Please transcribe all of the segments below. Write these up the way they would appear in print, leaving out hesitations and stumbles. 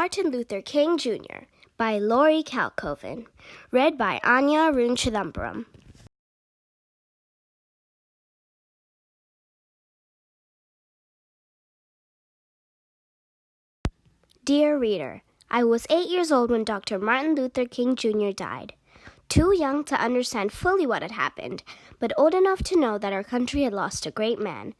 Martin Luther King Jr. by Lori Calcoven. Read by Anya Arun Chidambaram. Dear reader, I was 8 years old when Dr. Martin Luther King Jr. died. Too young to understand fully what had happened, but old enough to know that our country had lost a great man.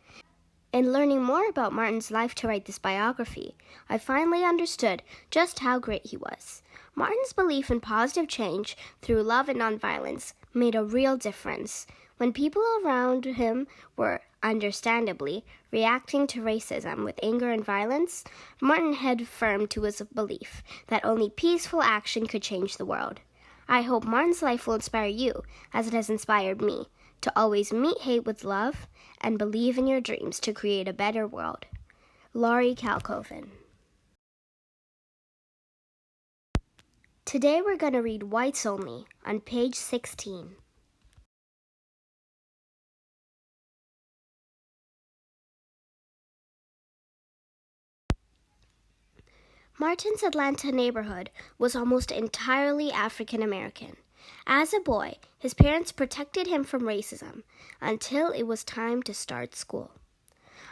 In learning more about Martin's life to write this biography, I finally understood just how great he was. Martin's belief in positive change through love and nonviolence made a real difference. When people around him were, understandably, reacting to racism with anger and violence, Martin held firm to his belief that only peaceful action could change the world. I hope Martin's life will inspire you, as it has inspired me, to always meet hate with love and believe in your dreams to create a better world. Lori Calcoven. Today we're going to read Whites Only on page 16. Martin's Atlanta neighborhood was almost entirely African American. As a boy, his parents protected him from racism until it was time to start school.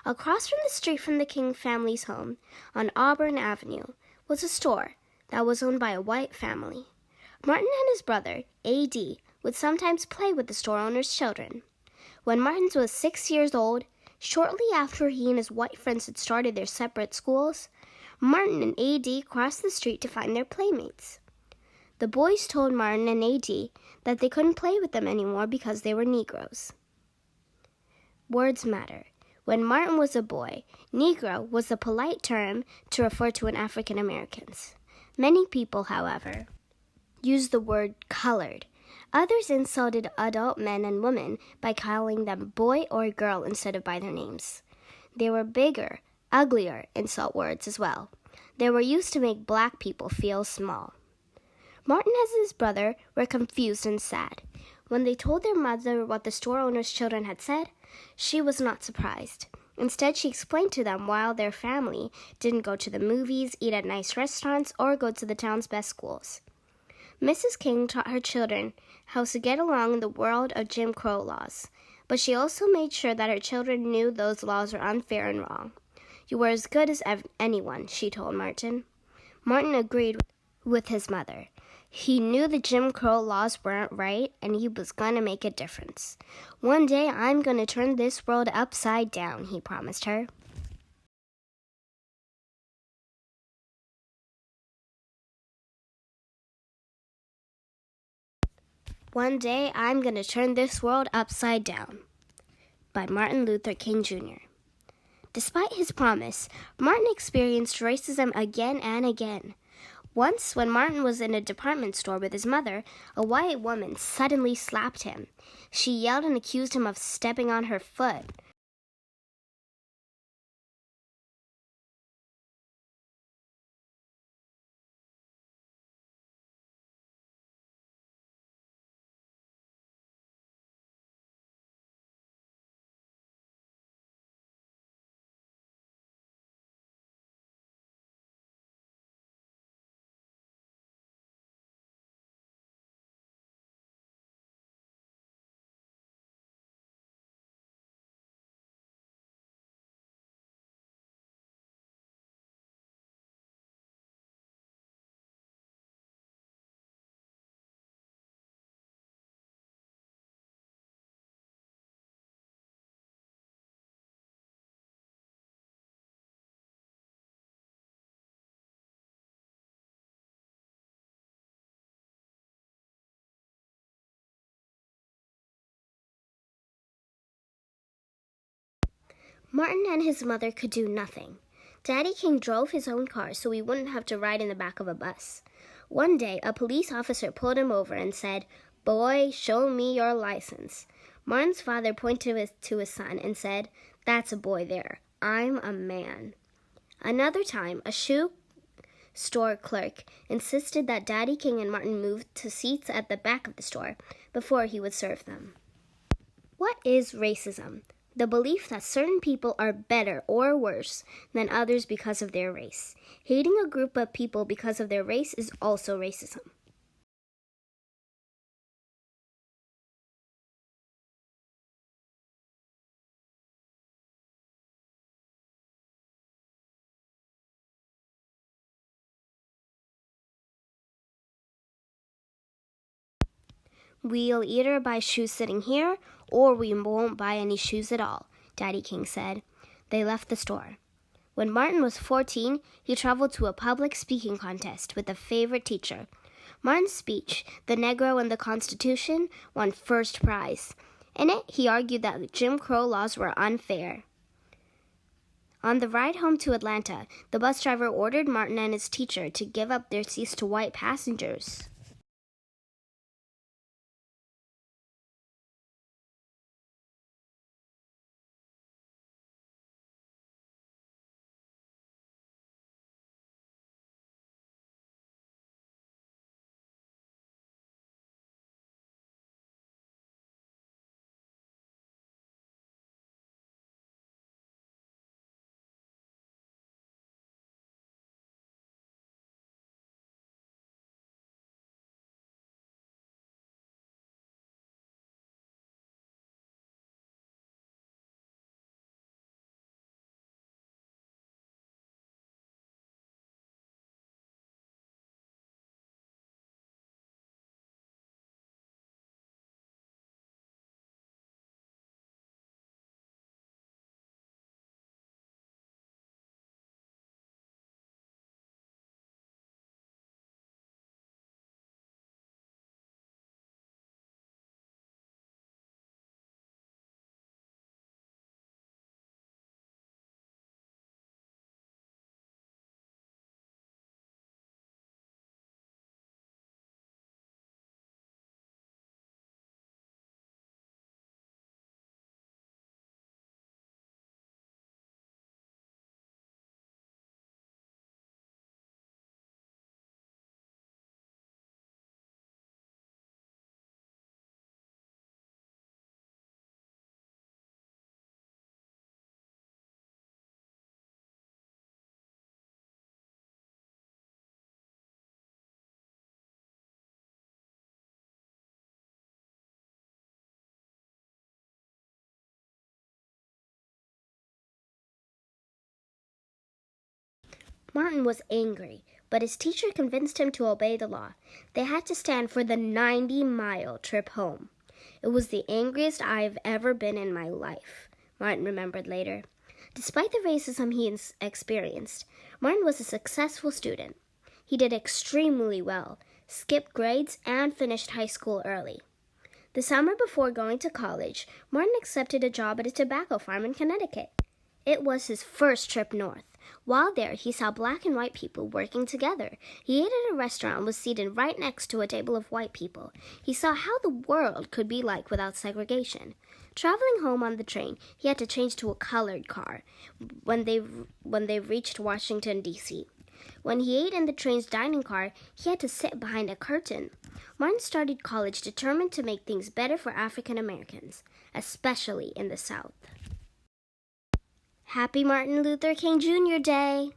Across from the street from the King family's home on Auburn Avenue was a store that was owned by a white family. Martin and his brother, A.D., would sometimes play with the store owner's children. When Martin was 6 years old, shortly after he and his white friends had started their separate schools, Martin and A.D. crossed the street to find their playmates. The boys told Martin and A.D. that they couldn't play with them anymore because they were Negroes. Words matter. When Martin was a boy, Negro was a polite term to refer to an African Americans. Many people, however, used the word colored. Others insulted adult men and women by calling them boy or girl instead of by their names. There were bigger, uglier insult words as well. They were used to make black people feel small. Martin and his brother were confused and sad. When they told their mother what the store owner's children had said, she was not surprised. Instead, she explained to them why their family didn't go to the movies, eat at nice restaurants, or go to the town's best schools. Mrs. King taught her children how to get along in the world of Jim Crow laws, but she also made sure that her children knew those laws were unfair and wrong. You were as good as anyone, she told Martin. Martin agreed with his mother. He knew the Jim Crow laws weren't right, and he was going to make a difference. One day, I'm going to turn this world upside down, he promised her. One day, I'm going to turn this world upside down, by Martin Luther King Jr. Despite his promise, Martin experienced racism again and again. Once, when Martin was in a department store with his mother, a white woman suddenly slapped him. She yelled and accused him of stepping on her foot. Martin and his mother could do nothing. Daddy King drove his own car so he wouldn't have to ride in the back of a bus. One day, a police officer pulled him over and said, "Boy, show me your license." Martin's father pointed to his son and said, "That's a boy there. I'm a man." Another time, a shoe store clerk insisted that Daddy King and Martin move to seats at the back of the store before he would serve them. What is racism? the belief that certain people are better or worse than others because of their race. Hating a group of people because of their race is also racism. We'll either buy shoes sitting here, or we won't buy any shoes at all, Daddy King said. They left the store. When Martin was 14, he traveled to a public speaking contest with a favorite teacher. Martin's speech, "The Negro and the Constitution," won first prize. In it, he argued that Jim Crow laws were unfair. On the ride home to Atlanta, the bus driver ordered Martin and his teacher to give up their seats to white passengers. Martin was angry, but his teacher convinced him to obey the law. They had to stand for the 90-mile trip home. "It was the angriest I've ever been in my life," Martin remembered later. Despite the racism he experienced, Martin was a successful student. He did extremely well, skipped grades, and finished high school early. The summer before going to college, Martin accepted a job at a tobacco farm in Connecticut. It was his first trip north. While there, he saw black and white people working together. He ate at a restaurant and was seated right next to a table of white people. He saw how the world could be like without segregation. Traveling home on the train, he had to change to a colored car when they reached Washington, D.C. When he ate in the train's dining car, he had to sit behind a curtain. Martin started college determined to make things better for African Americans, especially in the South. Happy Martin Luther King Jr. Day!